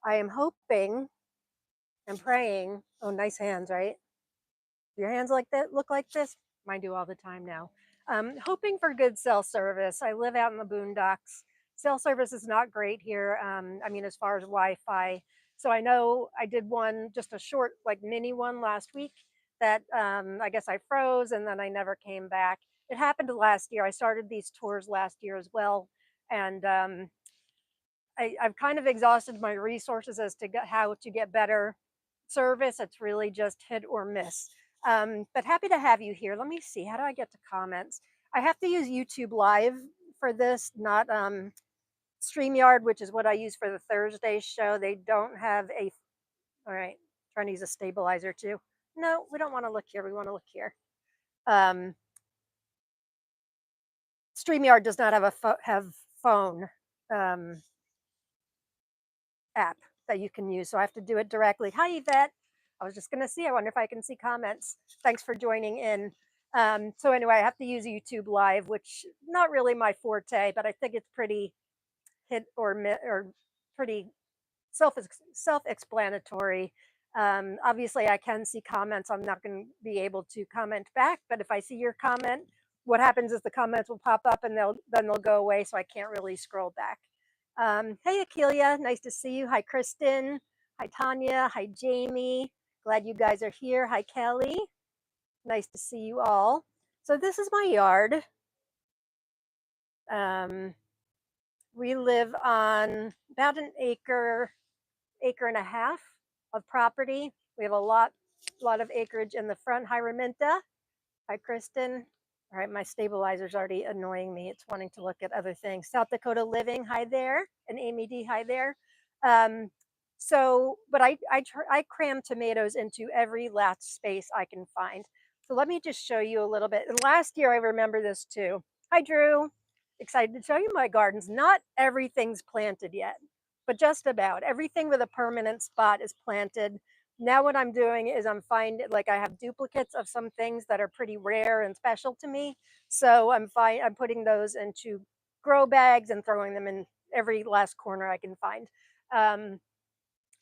I am hoping and praying. Oh, nice hands, right? Your hands like that look like this? Mine do all the time now. Hoping for good cell service. I live out in the boondocks. Cell service is not great here. I mean, as far as Wi-Fi. So I know I did one, just a short, like mini one last week that I guess I froze and then I never came back. It happened last year. I started these tours last year as well. And I've kind of exhausted my resources as to how to get better service. It's really just hit or miss. But happy to have you here. Let me see. How do I get to comments? I have to use YouTube Live for this, not StreamYard, which is what I use for the Thursday show. They don't have a. All right, trying to use a stabilizer too. No, we don't want to look here. We want to look here. Um, StreamYard does not have a have phone app that you can use. So I have to do it directly. Hi, Yvette. I was just going to see. I wonder if I can see comments. Thanks for joining in. So anyway, I have to use YouTube Live, which not really my forte, but I think it's pretty hit or pretty self-explanatory. Obviously, I can see comments. I'm not going to be able to comment back, but if I see your comment, what happens is the comments will pop up and they'll go away, so I can't really scroll back. Hey, Akelia, nice to see you. Hi, Kristen. Hi, Tanya. Hi, Jamie. Glad you guys are here. Hi, Kelly. Nice to see you all. So this is my yard. We live on about an acre and a half of property. We have a lot of acreage in the front. Hi, Raminta. Hi, Kristen. All right, my stabilizer's already annoying me. It's wanting to look at other things. South Dakota Living, hi there. And Amy D, hi there. But I cram tomatoes into every last space I can find. So let me just show you a little bit. And last year, I remember this too. Hi, Drew. Excited to show you my gardens. Not everything's planted yet, but just about. Everything with a permanent spot is planted. Now what I'm doing is I'm finding, like, I have duplicates of some things that are pretty rare and special to me. So I'm putting those into grow bags and throwing them in every last corner I can find.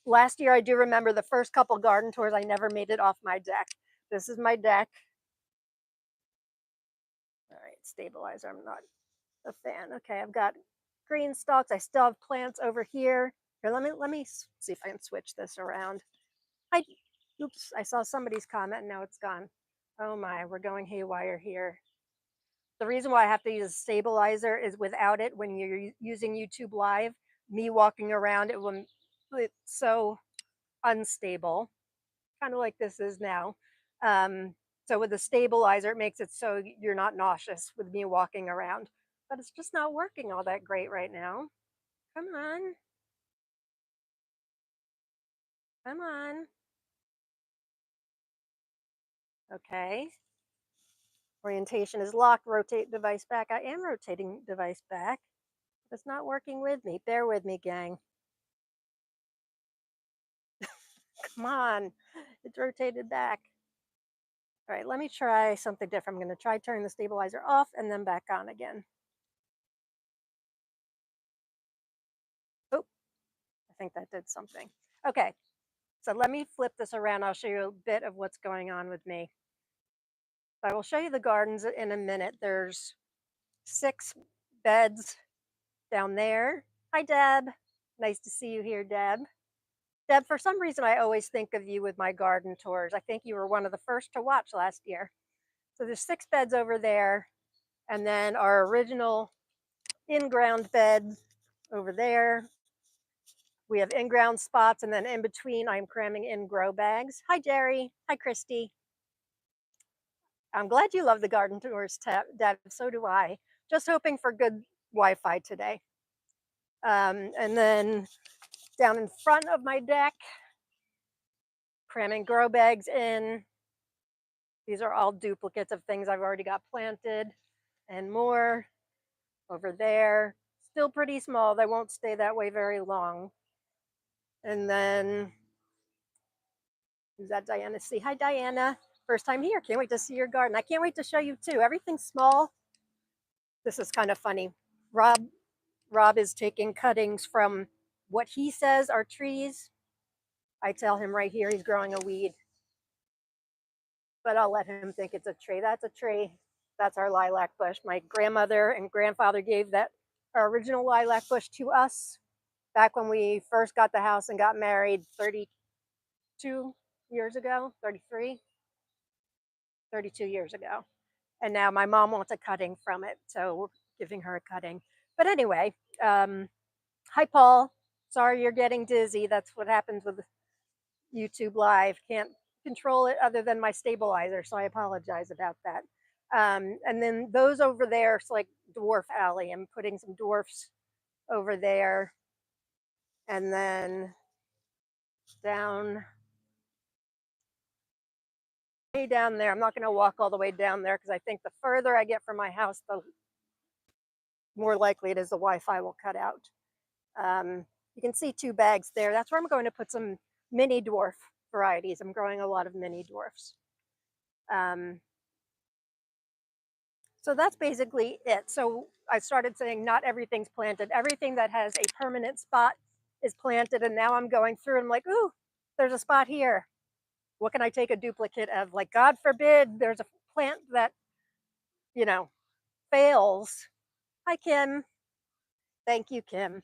Last year, I do remember the first couple garden tours, I never made it off my deck. This is my deck. All right, stabilizer, I'm not a fan. Okay, I've got green stalks. I still have plants over here. Here, let me see if I can switch this around. Oops, I saw somebody's comment and now it's gone. Oh my, we're going haywire here. The reason why I have to use a stabilizer is without it, when you're using YouTube Live, me walking around, it's so unstable, kind of like this is now. So with the stabilizer, it makes it so you're not nauseous with me walking around. But it's just not working all that great right now. Come on. Come on. Okay. Orientation is locked. Rotate device back. I am rotating device back. It's not working with me. Bear with me, gang. Come on. It's rotated back. All right, let me try something different. I'm going to try turning the stabilizer off and then back on again. Oh, I think that did something. Okay, so let me flip this around. I'll show you a bit of what's going on with me. I will show you the gardens in a minute. There's 6 beds down there. Hi, Deb. Nice to see you here, Deb. Deb, for some reason, I always think of you with my garden tours. I think you were one of the first to watch last year. So there's 6 beds over there. And then our original in-ground bed over there. We have in-ground spots. And then in between, I'm cramming in grow bags. Hi, Jerry. Hi, Christy. I'm glad you love the garden tours, Deb. So do I. Just hoping for good Wi-Fi today. And then down in front of my deck, cramming grow bags in. These are all duplicates of things I've already got planted and more over there. Still pretty small. They won't stay that way very long. And then, who's that? Diana C. Hi, Diana. First time here. Can't wait to see your garden. I can't wait to show you too. Everything's small. This is kind of funny. Rob is taking cuttings from what he says are trees, I tell him right here he's growing a weed, but I'll let him think it's a tree. That's a tree. That's our lilac bush. My grandmother and grandfather gave that our original lilac bush to us back when we first got the house and got married 32 years ago, 33, 32 years ago. And now my mom wants a cutting from it, so we're giving her a cutting. But anyway, hi, Paul. Sorry you're getting dizzy. That's what happens with YouTube Live. Can't control it other than my stabilizer, so I apologize about that. And then those over there, it's like dwarf alley. I'm putting some dwarfs over there. And then down, way down there, I'm not going to walk all the way down there because I think the further I get from my house, the more likely it is the Wi-Fi will cut out. You can see 2 bags there. That's where I'm going to put some mini dwarf varieties. I'm growing a lot of mini dwarfs. So that's basically it. So I started saying not everything's planted. Everything that has a permanent spot is planted. And now I'm going through and I'm like, ooh, there's a spot here. What can I take a duplicate of? Like, God forbid there's a plant that, you know, fails. Hi, Kim. Thank you, Kim.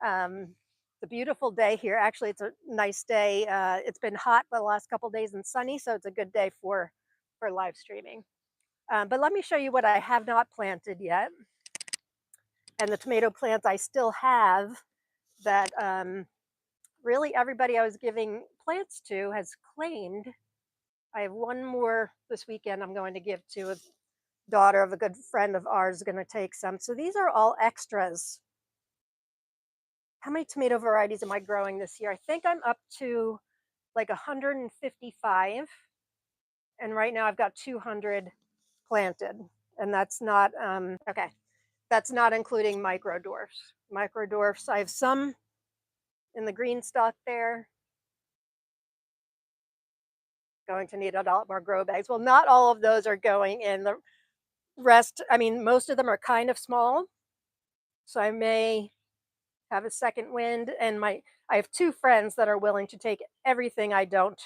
It's a beautiful day here. Actually, it's a nice day. It's been hot the last couple days and sunny, so it's a good day for live streaming. But let me show you what I have not planted yet. And the tomato plants I still have that really everybody I was giving plants to has claimed. I have one more this weekend I'm going to give to a daughter of a good friend of ours, going to take some. So these are all extras. How many tomato varieties am I growing this year? I think I'm up to like 155. And right now I've got 200 planted. And that's not, okay, that's not including micro dwarfs. Micro dwarfs, I have some in the green stock there. Going to need a lot more grow bags. Well, not all of those are going in. The rest, I mean, most of them are kind of small. So I may have a second wind. And I have 2 friends that are willing to take everything I don't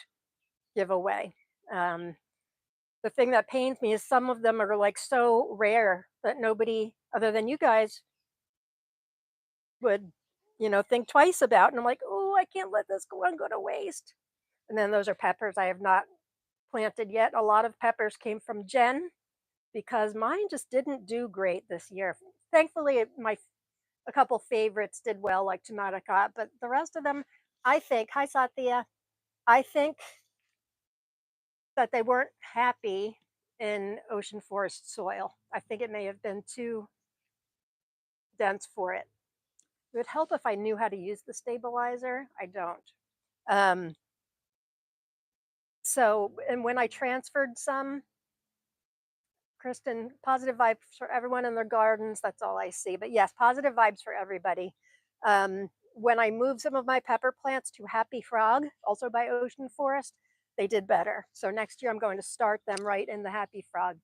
give away. The thing that pains me is some of them are like so rare that nobody other than you guys would, think twice about. And I'm like, oh, I can't let this go to waste. And then those are peppers I have not planted yet. A lot of peppers came from Jen because mine just didn't do great this year. Thankfully, a couple favorites did well, like tomato cot, but the rest of them, I think, hi Satya, I think that they weren't happy in ocean forest soil. I think it may have been too dense for it. It would help if I knew how to use the stabilizer. I don't. So, and when I transferred some, Kristen, positive vibes for everyone in their gardens. That's all I see. But yes, positive vibes for everybody. When I moved some of my pepper plants to Happy Frog, also by Ocean Forest, they did better. So next year I'm going to start them right in the Happy Frog.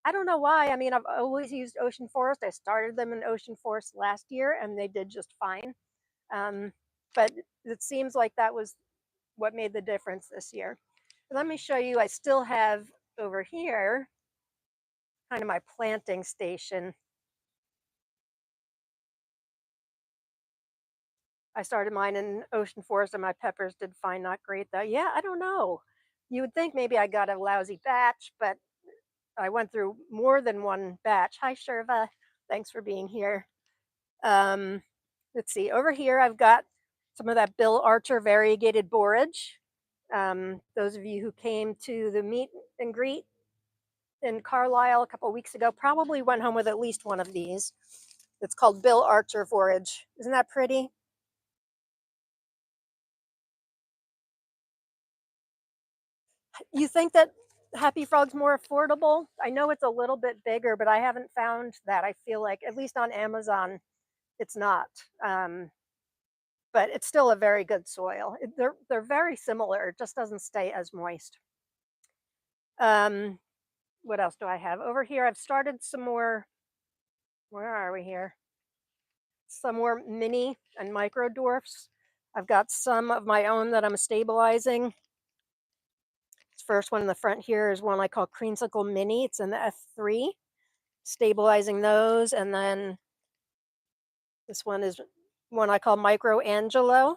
I don't know why. I mean, I've always used Ocean Forest. I started them in Ocean Forest last year and they did just fine. But it seems like that was what made the difference this year. Let me show you, I still have over here kind of my planting station. I started mine in Ocean Forest and my peppers did fine, not great though. Yeah, I don't know. You would think maybe I got a lousy batch, but I went through more than one batch. Hi, Sherva. Thanks for being here. Let's see. Over here, I've got some of that Bill Archer variegated borage. Those of you who came to the meet and greet in Carlisle a couple weeks ago probably went home with at least one of these. It's called Bill Archer forage. Isn't that pretty? You think that Happy Frog's more affordable? I know it's a little bit bigger, but I haven't found that. I feel like, at least on Amazon, it's not. But it's still a very good soil. They're very similar. It just doesn't stay as moist. What else do I have over here? I've started some more. Where are we here? some more mini and micro dwarfs. I've got some of my own that I'm stabilizing. This first one in the front here is one I call Creamsicle Mini. It's in the F3, stabilizing those. And then this one is one I call Micro Angelo.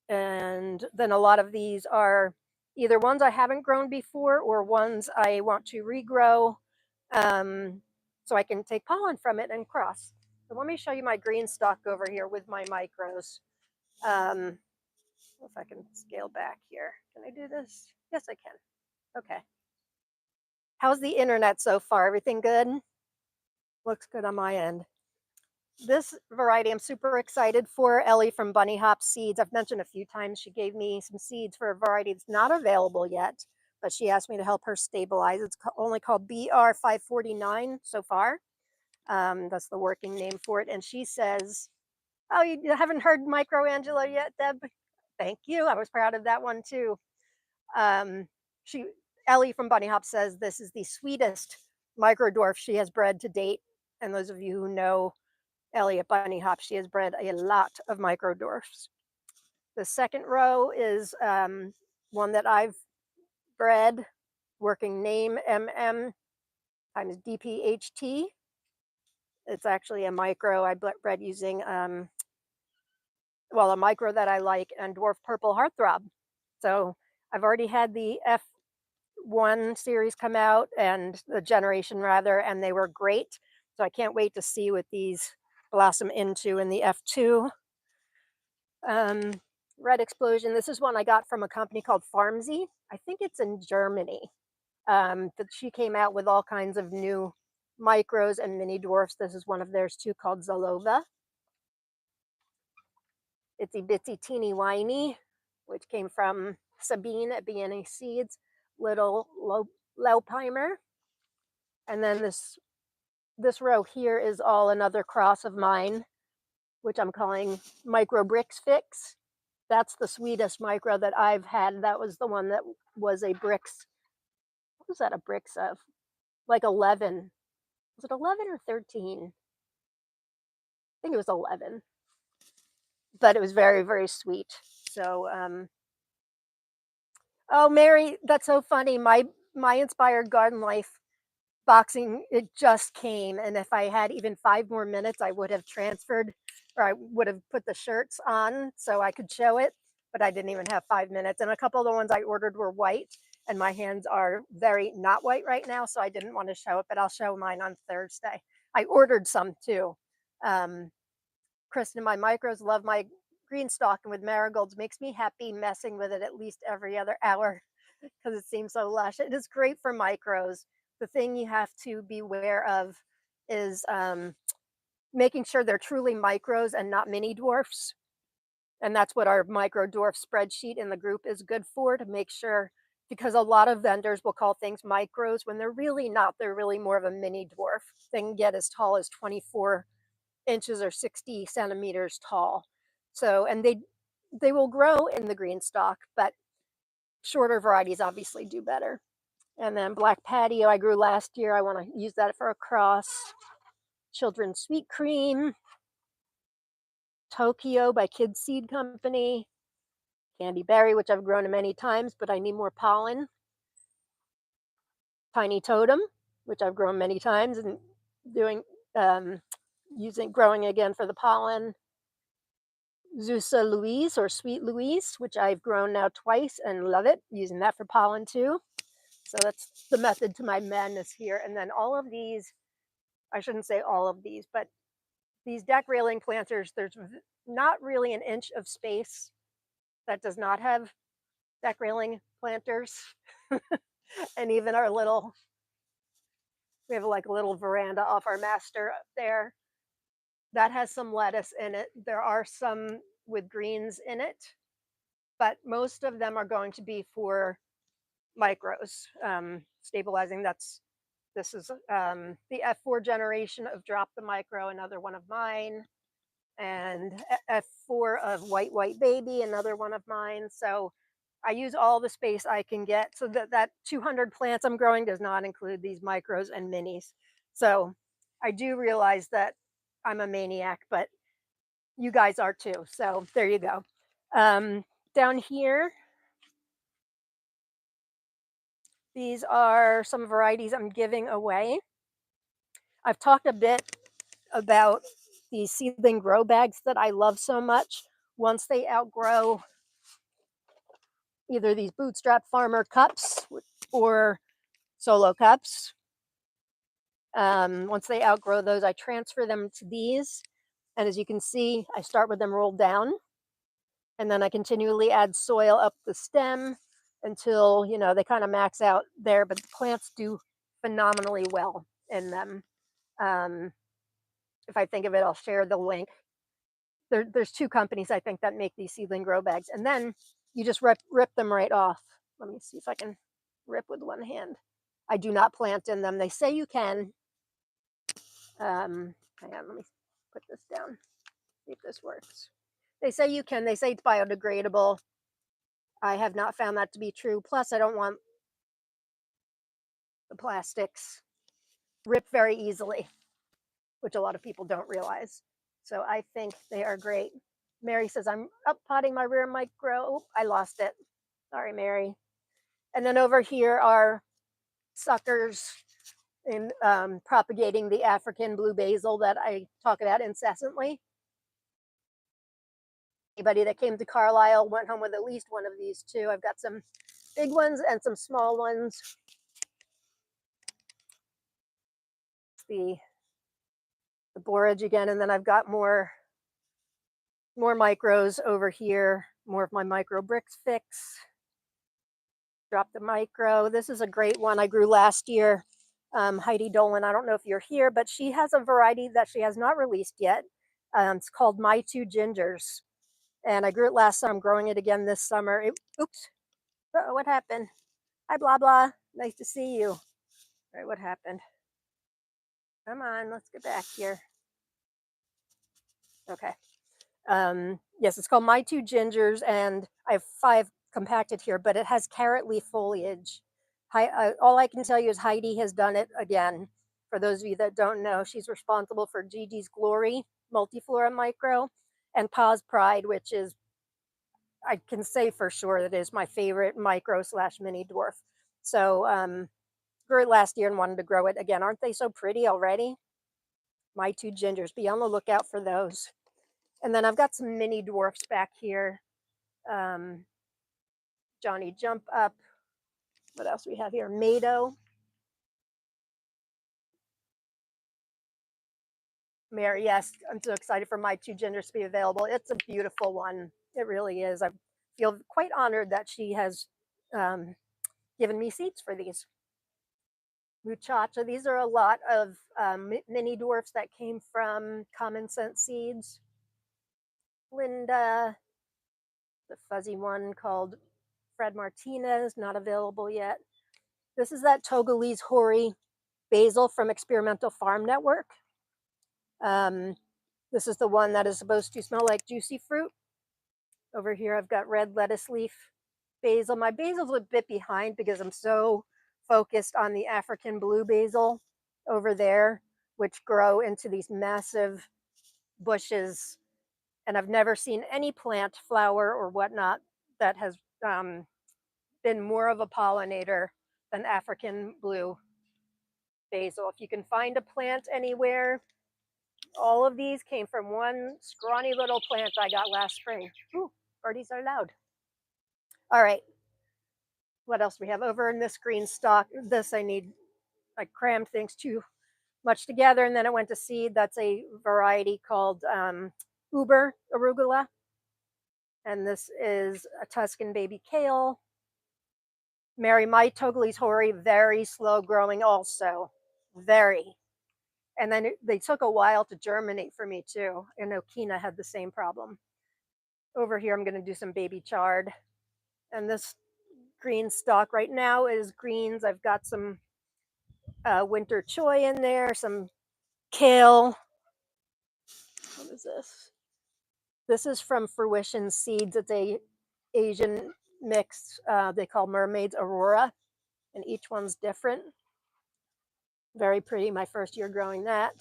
And then a lot of these are either ones I haven't grown before or ones I want to regrow, so I can take pollen from it and cross. So let me show you my green stock over here with my micros. If I can scale back here. Can I do this? Yes, I can. Okay. How's the internet so far? Everything good? Looks good on my end. This variety I'm super excited for, Ellie from Bunny Hop Seeds. I've mentioned a few times she gave me some seeds for a variety that's not available yet, but she asked me to help her stabilize. It's only called BR549 so far. That's the working name for it. And she says, "Oh, you haven't heard Microangelo yet, Deb?" Thank you. I was proud of that one too. Um, she Ellie from Bunny Hop says this is the sweetest micro dwarf she has bred to date. And those of you who know Ellie at Bunny Hop, she has bred a lot of micro dwarfs. The second row is one that I've bred, working name MM times DPHT. It's actually a micro I bred using, a micro that I like, and dwarf purple heartthrob. So I've already had the F1 series come out, and the generation rather, and they were great. So I can't wait to see what these blossom into in the F2. Um, Red Explosion. This is one I got from a company called Farmsy. I think it's in Germany. That she came out with all kinds of new micros and mini dwarfs. This is one of theirs too, called Zalova. Itsy Bitsy Teeny Whiny, which came from Sabine at BNA Seeds. Little Laupeimer. And then this row here is all another cross of mine, which I'm calling Micro Bricks Fix. That's the sweetest micro that I've had. That was the one that was a Brix. What was that a Brix of? Like 11. Was it 11 or 13? I think it was 11. But it was very, very sweet. So, oh, Mary, that's so funny. My Inspired Garden Life boxing, it just came, and if I had even 5 more minutes I would have transferred, or I would have put the shirts on so I could show it, but I didn't even have 5 minutes. And a couple of the ones I ordered were white, and my hands are very not white right now, so I didn't want to show it, but I'll show mine on Thursday. I ordered some too. Kristen, my micros love my green stalk, and with marigolds makes me happy messing with it at least every other hour because it seems so lush. It is great for micros. The thing you have to be aware of is making sure they're truly micros and not mini dwarfs. And that's what our micro dwarf spreadsheet in the group is good for, to make sure, because a lot of vendors will call things micros when they're really not. They're really more of a mini dwarf. They can get as tall as 24 inches or 60 centimeters tall. So, and they will grow in the green stalk, but shorter varieties obviously do better. And then Black Patio I grew last year. I want to use that for a cross. Children's Sweet Cream. Tokyo by Kids Seed Company. Candy Berry, which I've grown many times, but I need more pollen. Tiny Totem, which I've grown many times and doing growing again for the pollen. Zusa Louise or Sweet Louise, which I've grown now twice and love it, using that for pollen too. So that's the method to my madness here. And then all of these, I shouldn't say all of these, but these deck railing planters, there's not really an inch of space that does not have deck railing planters. And even our little, we have like a little veranda off our master up there that has some lettuce in it. There are some with greens in it, but most of them are going to be for micros, stabilizing. This is the F4 generation of Drop the Micro, another one of mine, and F4 of White Baby, another one of mine. So I use all the space I can get. So that 200 plants I'm growing does not include these micros and minis. So I do realize that I'm a maniac, but you guys are too. So there you go. Um, Down here, these are some varieties I'm giving away. I've talked a bit about these seedling grow bags that I love so much. Once they outgrow either these bootstrap farmer cups or solo cups, once they outgrow those, I transfer them to these. And as you can see, I start with them rolled down, and then I continually add soil up the stem until, you know, they kind of max out there, but the plants do phenomenally well in them. Um, if I think of it, I'll share the link. There's two companies I think that make these seedling grow bags, and then you just rip them right off. Let me see if I can rip with one hand. I do not plant in them. They say you can. Hang on, let me put this down. See if this works. They say you can. They say it's biodegradable. I have not found that to be true. Plus, I don't want the plastics rip very easily, which a lot of people don't realize. So I think they are great. Mary says, I'm up potting my rear micro. Oh, I lost it. Sorry, Mary. And then over here are suckers in propagating the African blue basil that I talk about incessantly. Anybody that came to Carlisle went home with at least one of these too. I've got some big ones and some small ones. The borage again, and then I've got more micros over here, more of my micro bricks fix. Drop the micro. This is a great one I grew last year. Heidi Dolan, I don't know if you're here, but she has a variety that she has not released yet. It's called My Two Gingers. And I grew it last summer. I'm growing it again this summer. Oops. Uh-oh, what happened? Hi, blah, blah. Nice to see you. All right, what happened? Come on, let's get back here. Okay. Yes, it's called My Two Gingers, and I have 5 compacted here, but it has carrot leaf foliage. All I can tell you is Heidi has done it again. For those of you that don't know, she's responsible for Gigi's Glory, Multiflora Micro, and Pa's Pride, which is, I can say for sure that is my favorite micro slash mini dwarf. So grew it last year and wanted to grow it again. Aren't they so pretty already? My Two Gingers. Be on the lookout for those. And then I've got some mini dwarfs back here. Johnny Jump Up. What else we have here? Mado. Mary, yes, I'm so excited for My Two Gingers to be available. It's a beautiful one. It really is. I feel quite honored that she has given me seeds for these. Muchacha. These are a lot of mini dwarfs that came from Common Sense Seeds. Linda, the fuzzy one called Fred Martinez, not available yet. This is that Togolese Hori basil from Experimental Farm Network. This is the one that is supposed to smell like juicy fruit. Over here, I've got red lettuce leaf basil. My basil's a bit behind because I'm so focused on the African blue basil over there, which grow into these massive bushes. And I've never seen any plant, flower, or whatnot that has been more of a pollinator than African blue basil. If you can find a plant anywhere, all of these came from one scrawny little plant I got last spring. Ooh, birdies are loud. All right. What else we have over in this green stalk? This I crammed things too much together, and then it went to seed. That's a variety called Uber arugula. And this is a Tuscan baby kale. Mary, my Togolese Hori, very slow growing also. Very. And then they took a while to germinate for me too. And Okina had the same problem. Over here, I'm going to do some baby chard. And this green stalk right now is greens. I've got some winter choy in there, some kale. What is this? This is from Fruition Seeds. It's a Asian mix they call Mermaids Aurora, and each one's different. Very pretty, my first year growing that.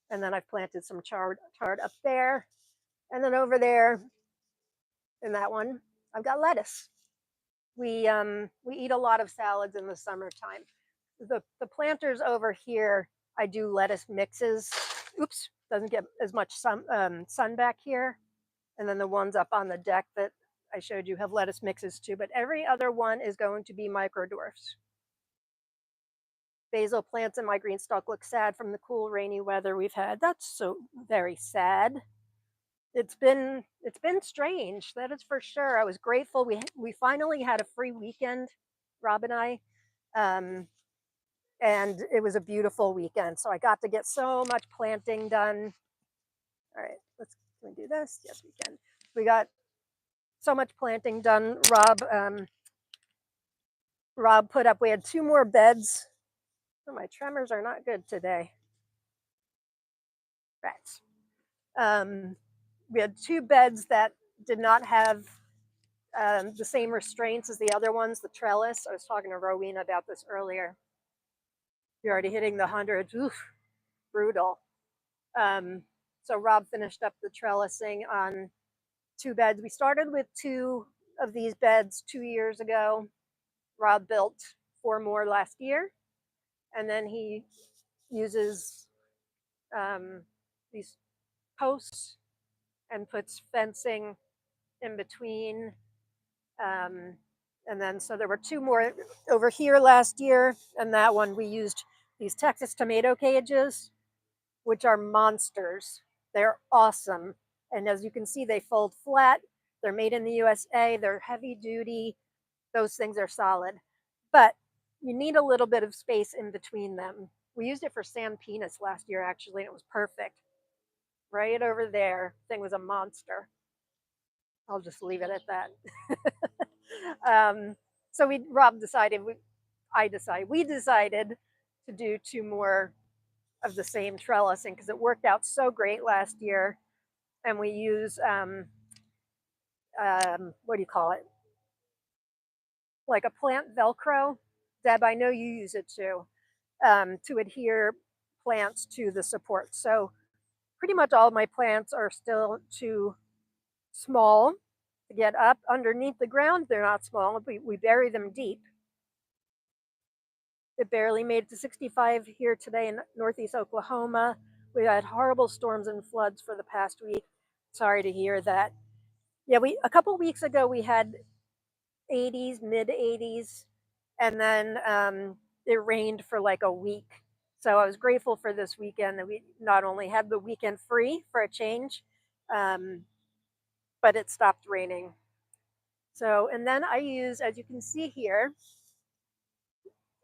And then I've planted some chard up there. And then over there in that one, I've got lettuce. We eat a lot of salads in the summertime. The planters over here, I do lettuce mixes. Oops, doesn't get as much sun back here. And then the ones up on the deck that I showed you have lettuce mixes too. But every other one is going to be micro dwarfs. Basil plants in my green stalk look sad from the cool, rainy weather we've had. That's so very sad. It's been strange, that is for sure. I was grateful we finally had a free weekend, Rob and I, um, and it was a beautiful weekend. So I got to get so much planting done. All right, can we do this? Yes, we can. We got so much planting done. Rob put up. We had two more beds. Oh, my tremors are not good today. Rats. We had two beds that did not have the same restraints as the other ones, the trellis. I was talking to Rowena about this earlier. You're already hitting the hundreds. Oof, brutal. Um, so Rob finished up the trellising on two beds. We started with two of these beds 2 years ago. Rob built four more last year, and then he uses these posts and puts fencing in between. Um, and then, so there were two more over here last year, and that one we used these Texas tomato cages, which are monsters. They're awesome. And as you can see, they fold flat. They're made in the USA. They're heavy duty. Those things are solid. But you need a little bit of space in between them. We used it for Sam Penis last year, actually, and it was perfect. Right over there. Thing was a monster. I'll just leave it at that. So Rob decided, we decided to do two more of the same trellising because it worked out so great last year. And we use, what do you call it? Like a plant Velcro. Deb, I know you use it too, to adhere plants to the support. So pretty much all of my plants are still too small to get up underneath the ground. They're not small. We bury them deep. It barely made it to 65 here today in Northeast Oklahoma. We had horrible storms and floods for the past week. Sorry to hear that. Yeah, a couple weeks ago we had 80s, mid 80s, and then it rained for like a week. So I was grateful for this weekend that we not only had the weekend free for a change, um, but it stopped raining. So, and then I use, as you can see here,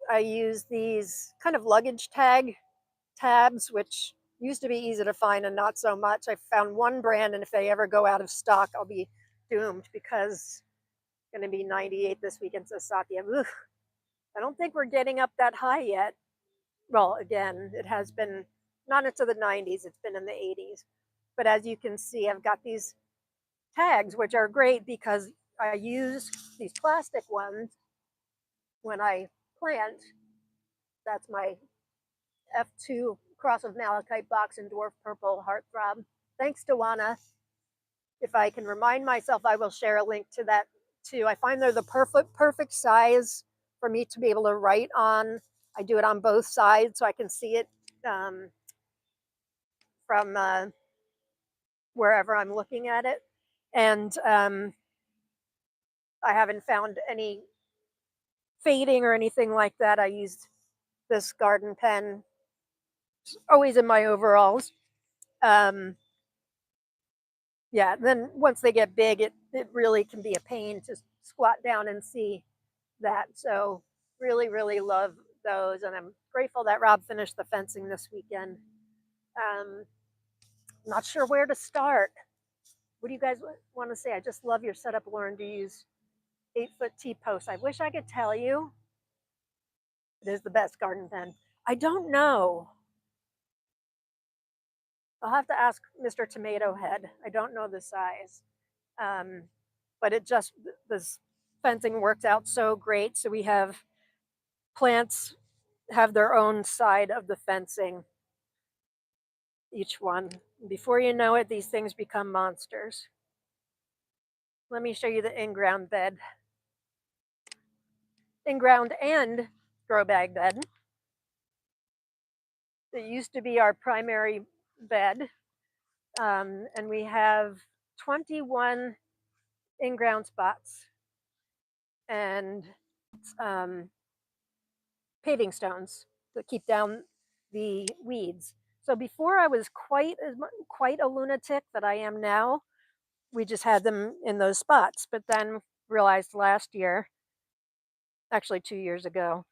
I use these kind of luggage tabs, which used to be easy to find and not so much. I found one brand, and if they ever go out of stock, I'll be doomed because it's going to be 98 this weekend. So Satya, I don't think we're getting up that high yet. Well, again, it has been not into the 90s, it's been in the 80s. But as you can see, I've got these tags, which are great because I use these plastic ones when I plant. That's my F2 Cross of Malachite box in dwarf purple heartthrob. Thanks to Juana. If I can remind myself, I will share a link to that too. I find they're the perfect size for me to be able to write on. I do it on both sides so I can see it from wherever I'm looking at it. And I haven't found any fading or anything like that. I used this garden pen, always in my overalls. Yeah, then once they get big, it really can be a pain to squat down and see that. So really love those, and I'm grateful that Rob finished the fencing this weekend. Not sure where to start. What do you guys want to say? I just love your setup, Lauren, to use 8-foot T-posts. I wish I could tell you it is the best garden pen. I don't know. I'll have to ask Mr. Tomato Head. I don't know the size. But this fencing worked out so great. So we have plants have their own side of the fencing, each one. Before you know it, these things become monsters. Let me show you the in-ground bed. In-ground and grow bag bed. It used to be our primary bed, and we have 21 in-ground spots and um, paving stones to keep down the weeds. So before I was quite a lunatic that I am now. We just had them in those spots, but then realized last year, actually 2 years ago,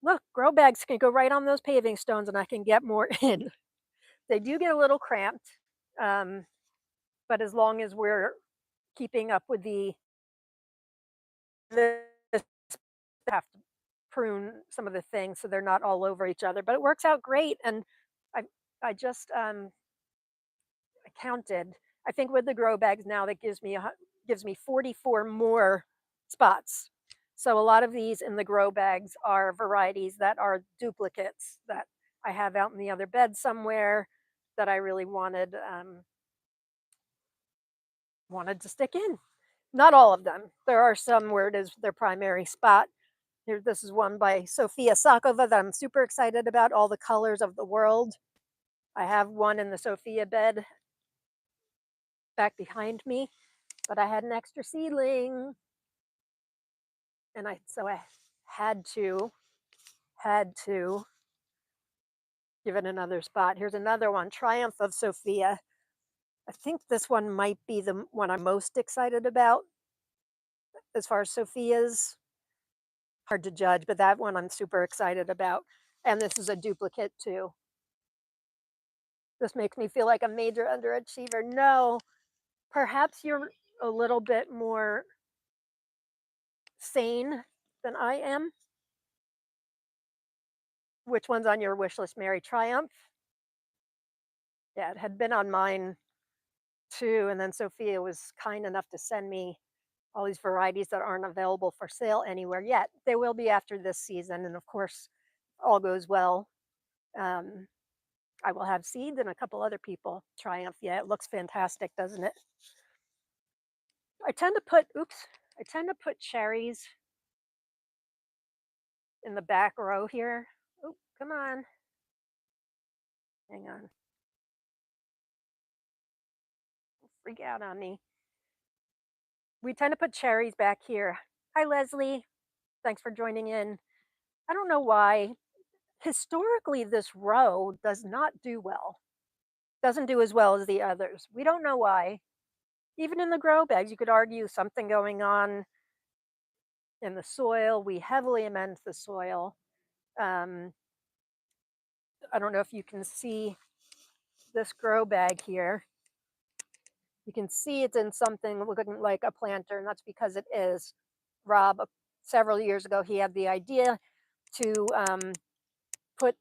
look, grow bags can go right on those paving stones, and I can get more in. They do get a little cramped, um, but as long as we're keeping up with the have to prune some of the things so they're not all over each other. But it works out great, and I I just I counted. I think with the grow bags now that gives me 44 more spots. So a lot of these in the grow bags are varieties that are duplicates that I have out in the other bed somewhere that I really wanted to stick in. Not all of them. There are some where it is their primary spot. Here, this is one by Sophia Sakova that I'm super excited about. All the colors of the world. I have one in the Sophia bed back behind me, but I had an extra seedling, and I had to give it another spot. Here's another one, Triumph of Sophia. I think this one might be the one I'm most excited about as far as Sophia's. Hard to judge, but that one I'm super excited about. And this is a duplicate too. This makes me feel like a major underachiever. No, perhaps you're a little bit more sane than I am. Which one's on your wish list, Mary? Triumph? Yeah, it had been on mine too. And then Sophia was kind enough to send me all these varieties that aren't available for sale anywhere yet. They will be after this season. And of course, all goes well. Um, I will have seeds and a couple other people. Triumph. Yeah, it looks fantastic, doesn't it? I tend to put, oops, I tend to put cherries in the back row here. Oh, come on. Hang on. Freak out on me. We tend to put cherries back here. Hi, Leslie. Thanks for joining in. I don't know why. Historically, this row does not do well. Doesn't do as well as the others. We don't know why. Even in the grow bags, you could argue something going on in the soil. We heavily amend the soil. Um, I don't know if you can see this grow bag here. You can see it's in something looking like a planter, and that's because it is. Rob, several years ago, he had the idea to put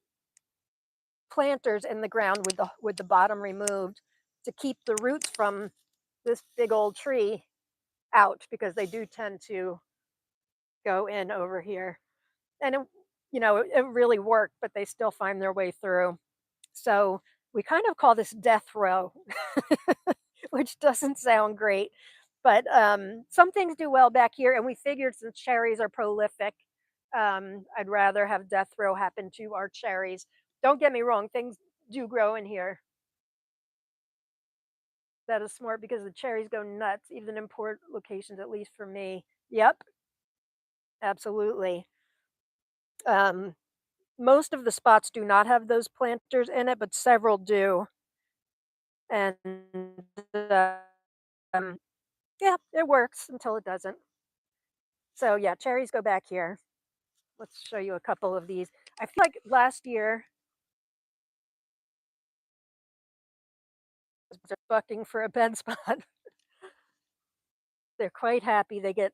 planters in the ground with the bottom removed to keep the roots from this big old tree out because they do tend to go in over here. And it really worked, but they still find their way through. So we kind of call this death row, which doesn't sound great. But some things do well back here, and we figured since cherries are prolific, I'd rather have death row happen to our cherries. Don't get me wrong, things do grow in here. That is smart because the cherries go nuts, even in poor locations, at least for me. Yep, absolutely. Um, most of the spots do not have those planters in it, but several do. And uh, um, yeah, it works until it doesn't. So yeah, cherries go back here. Let's show you a couple of these. I feel like last year they're bucking for a bed spot. They're quite happy. They get